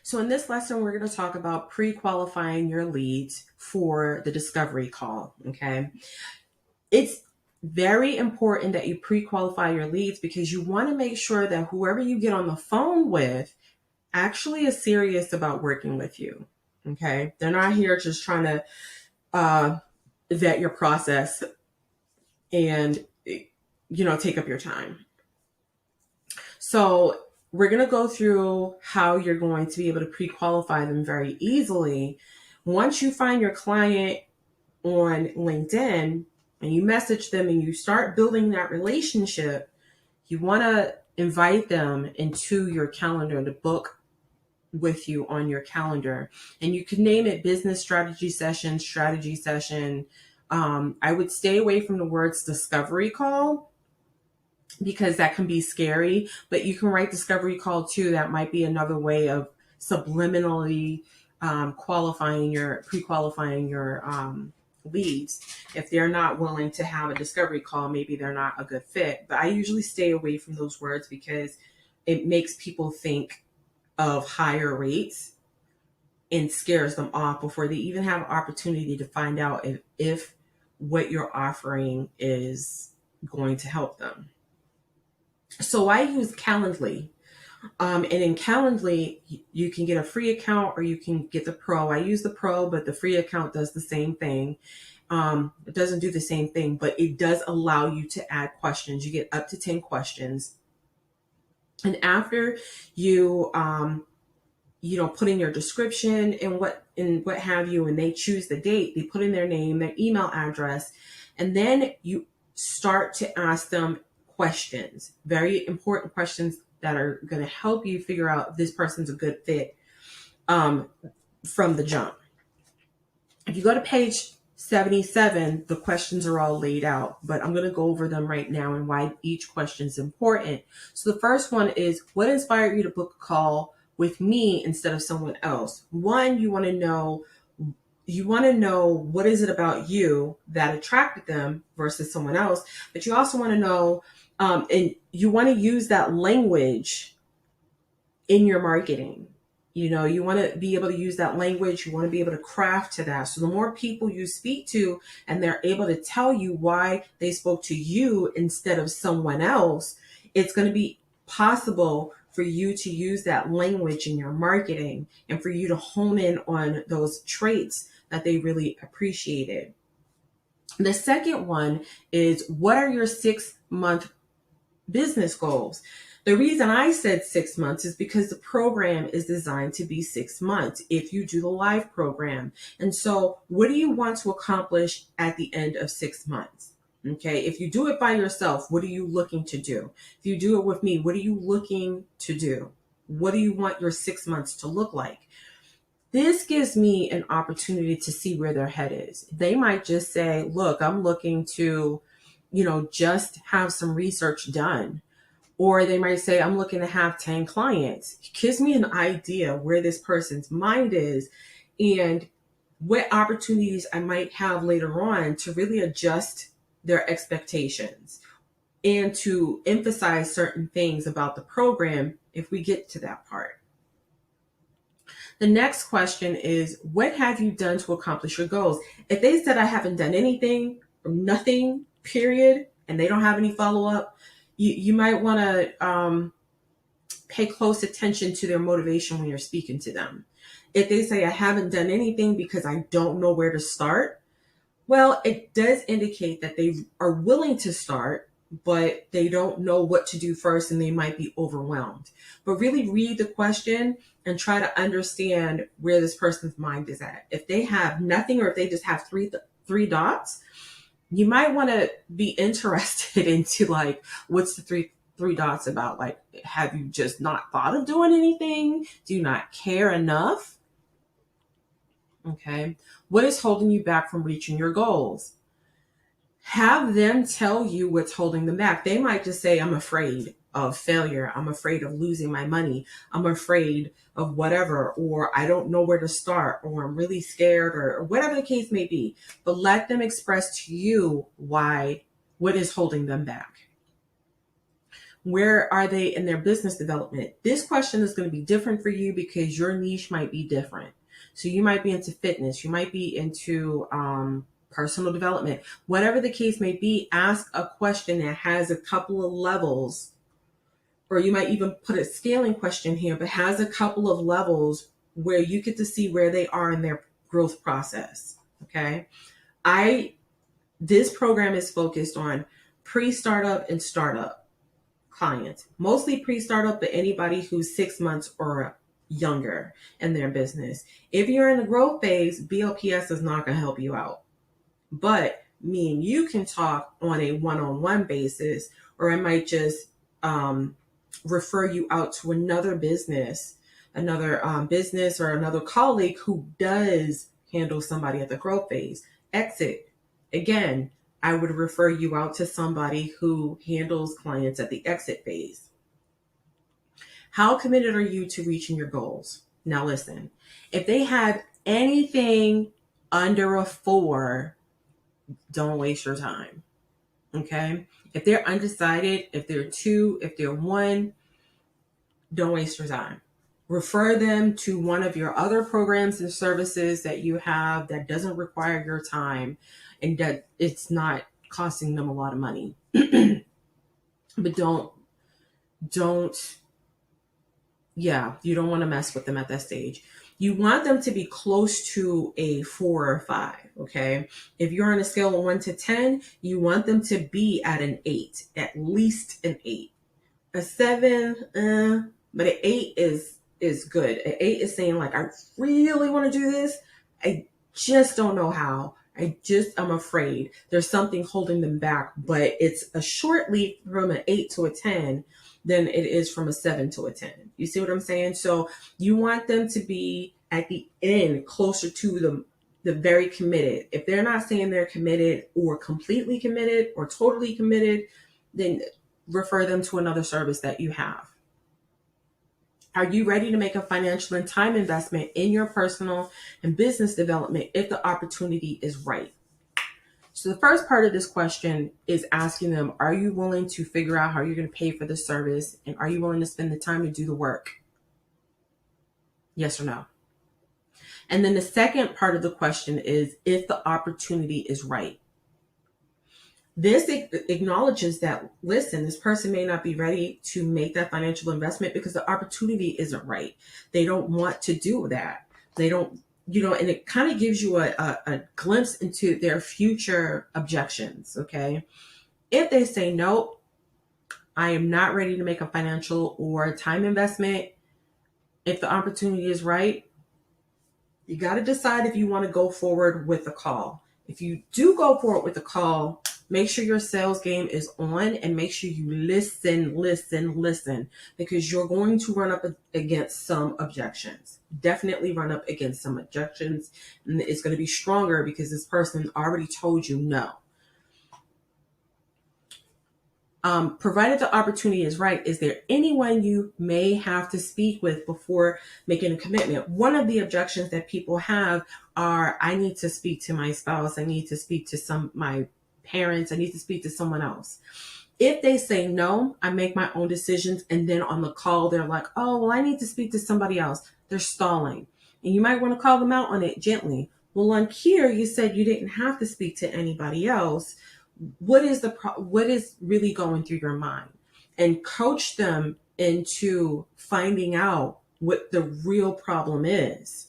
So in this lesson, we're going to talk about pre-qualifying your leads for the discovery call. Okay. It's very important that you pre-qualify your leads because you want to make sure that whoever you get on the phone with actually is serious about working with you. Okay. They're not here just trying to vet your process and, take up your time. So we're going to go through how you're going to be able to pre-qualify them very easily. Once you find your client on LinkedIn and you message them and you start building that relationship, you want to invite them into your calendar to book with you on your calendar. And you can name it business strategy session, strategy session. I would stay away from the words discovery call because that can be scary, but you can write discovery call too. That might be another way of subliminally pre-qualifying your leads. If they're not willing to have a discovery call, maybe they're not a good fit. But I usually stay away from those words because it makes people think of higher rates and scares them off before they even have opportunity to find out if what you're offering is going to help them. So I use Calendly. And in Calendly, you can get a free account or you can get the pro. I use the pro, but the free account does the same thing. It doesn't do the same thing, but it does allow you to add questions. You get up to 10 questions. And after you, put in your description and what have you, and they choose the date, they put in their name, their email address, and then you start to ask them questions, very important questions that are going to help you figure out if this person's a good fit from the jump. If you go to page 77, the questions are all laid out, but I'm going to go over them right now and why each question is important. So the first one is, what inspired you to book a call with me instead of someone else? One, you want to know what is it about you that attracted them versus someone else, but you also want to know, and you want to use that language in your marketing. You want to be able to use that language. You want to be able to craft to that. So the more people you speak to and they're able to tell you why they spoke to you instead of someone else, it's going to be possible for you to use that language in your marketing and for you to hone in on those traits that they really appreciated. The second one is, what are your 6-month business goals? The reason I said 6 months is because the program is designed to be 6 months if you do the live program. And so what do you want to accomplish at the end of 6 months? Okay, if you do it by yourself, what are you looking to do? If you do it with me, what are you looking to do? What do you want your 6 months to look like? This gives me an opportunity to see where their head is. They might just say, look, I'm looking to, just have some research done. Or they might say, I'm looking to have 10 clients. It gives me an idea where this person's mind is and what opportunities I might have later on to really adjust their expectations and to emphasize certain things about the program if we get to that part. The next question is, what have you done to accomplish your goals? If they said I haven't done anything or nothing, period, and they don't have any follow-up, you might want to pay close attention to their motivation when you're speaking to them. If they say I haven't done anything because I don't know where to start, well, it does indicate that they are willing to start, but they don't know what to do first and they might be overwhelmed. But really read the question and try to understand where this person's mind is at. If they have nothing or if they just have three dots, you might want to be interested into like, what's the three dots about? Like, have you just not thought of doing anything? Do you not care enough? Okay. What is holding you back from reaching your goals? Have them tell you what's holding them back. They might just say, I'm afraid of failure. I'm afraid of losing my money. I'm afraid of whatever, or I don't know where to start, or I'm really scared, or whatever the case may be. But let them express to you what is holding them back. Where are they in their business development? This question is going to be different for you because your niche might be different. So you might be into fitness, you might be into personal development. Whatever the case may be, ask a question that has a couple of levels, or you might even put a scaling question here, but has a couple of levels where you get to see where they are in their growth process. Okay. This program is focused on pre-startup and startup clients, mostly pre-startup, but anybody who's 6 months or younger in their business. If you're in the growth phase, BLPS is not going to help you out. But me and you can talk on a one-on-one basis, or I might just refer you out to another business or another colleague who does handle somebody at the growth phase. Exit. Again, I would refer you out to somebody who handles clients at the exit phase. How committed are you to reaching your goals? Now listen, if they have anything under a 4, don't waste your time. Okay? If they're undecided, if they're 2, if they're 1, don't waste your time. Refer them to one of your other programs and services that you have that doesn't require your time and that it's not costing them a lot of money. But you don't want to mess with them at that stage. You want them to be close to a 4 or 5, okay? If you're on a scale of 1 to 10, you want them to be at an 8, at least an 8. A 7, but an 8 is good. An 8 is saying like, I really want to do this. I just don't know how. I'm afraid. There's something holding them back, but it's a short leap from an 8 to a 10 than it is from a 7 to a 10. You see what I'm saying? So you want them to be at the end closer to the very committed. If they're not saying they're committed or completely committed or totally committed, then refer them to another service that you have. Are you ready to make a financial and time investment in your personal and business development if the opportunity is right? So the first part of this question is asking them, are you willing to figure out how you're going to pay for the service? And are you willing to spend the time to do the work? Yes or no? And then the second part of the question is if the opportunity is right. This acknowledges that, listen, this person may not be ready to make that financial investment because the opportunity isn't right. They don't want to do that. They don't, and it kind of gives you a glimpse into their future objections, okay? If they say, nope, I am not ready to make a financial or time investment, if the opportunity is right, you got to decide if you want to go forward with the call. If you do go forward with the call, make sure your sales game is on and make sure you listen, because you're going to run up against some objections. Definitely run up against some objections, and it's going to be stronger because this person already told you no. Provided the opportunity is right, is there anyone you may have to speak with before making a commitment? One of the objections that people have are, I need to speak to my spouse. I need to speak to my parents. I need to speak to someone else. If they say no, I make my own decisions. And then on the call, they're like, oh, well, I need to speak to somebody else. They're stalling. And you might want to call them out on it gently. Well, on here, you said you didn't have to speak to anybody else. What is really going through your mind? And coach them into finding out what the real problem is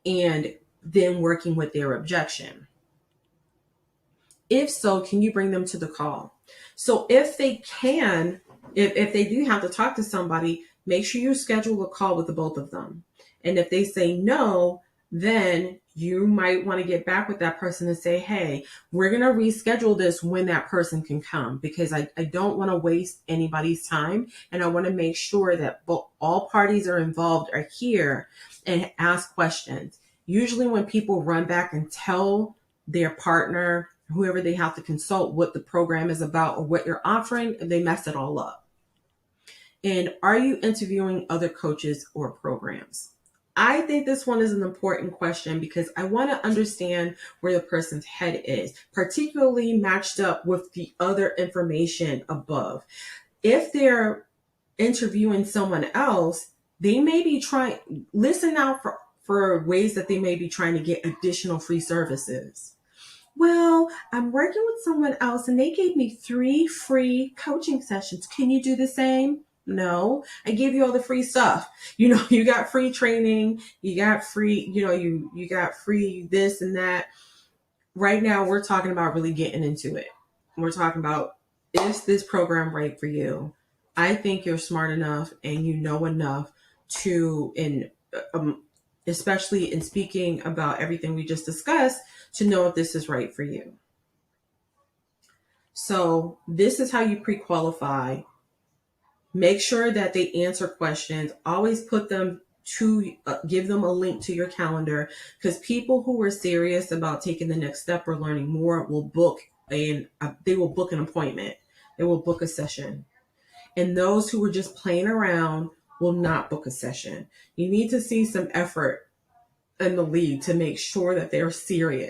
and then working with their objection. If so, can you bring them to the call? So if they can, if they do have to talk to somebody, make sure you schedule a call with the both of them. And if they say no, then you might want to get back with that person and say, hey, we're going to reschedule this when that person can come, because I don't want to waste anybody's time. And I want to make sure that all parties are involved are here and ask questions. Usually when people run back and tell their partner, whoever they have to consult, what the program is about or what you're offering, they mess it all up. And are you interviewing other coaches or programs? I think this one is an important question because I want to understand where the person's head is, particularly matched up with the other information above. If they're interviewing someone else, they may be trying, listen out for ways that they may be trying to get additional free services. Well, I'm working with someone else and they gave me 3 free coaching sessions. Can you do the same? No, I gave you all the free stuff. You got free training, you got free, you got free this and that. Right now, we're talking about really getting into it. We're talking about, is this program right for you? I think you're smart enough and you know enough to, especially in speaking about everything we just discussed, to know if this is right for you. So this is how you pre-qualify. Make sure that they answer questions. Always put them to give them a link to your calendar, because people who are serious about taking the next step or learning more will book they will book an appointment. They will book a session. And those who are just playing around will not book a session. You need to see some effort in the lead to make sure that they're serious.